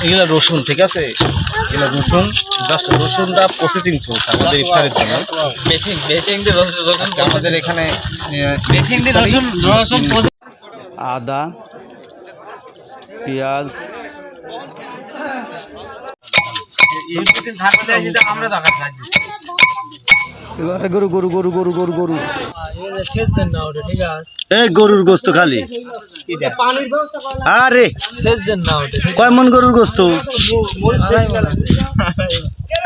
এগুলো রসুন, ঠিক আছে, এগুলো রসুন, জাস্ট রসুনটা প্রসেসিং চলছে আমাদের ইফতারের জন্য। আমাদের এখানে আদা, পেঁয়াজ, এবারে গরু গরু গরু গরু গরু গরু এই গরুর গোস্ত খালি। আরে কয় মন গরুর গোস্ত?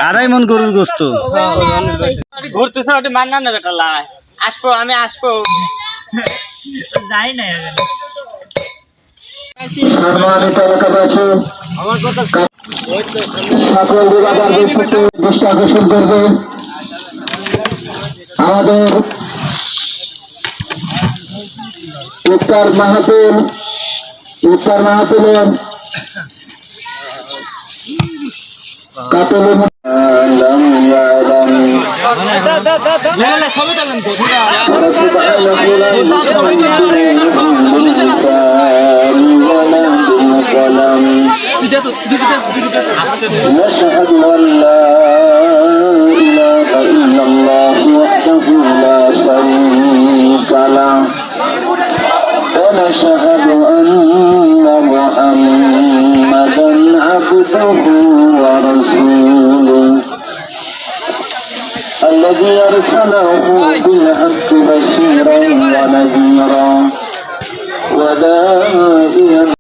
2.5 মন গরুর গোস্ত। ঘুরতেছে ওটা মান্না না বেটা লাই আসবো, আমি আসবো যাই না আকর্ষণ করবে আমাদের ইফতার মাহফিলের কাতল نشهد أن لا إله إلا الله وحده لا شريك له ونشهد أن محمدا عبده ورسوله الذي أرسله بالحق بشيرا ونذيرا وداعيا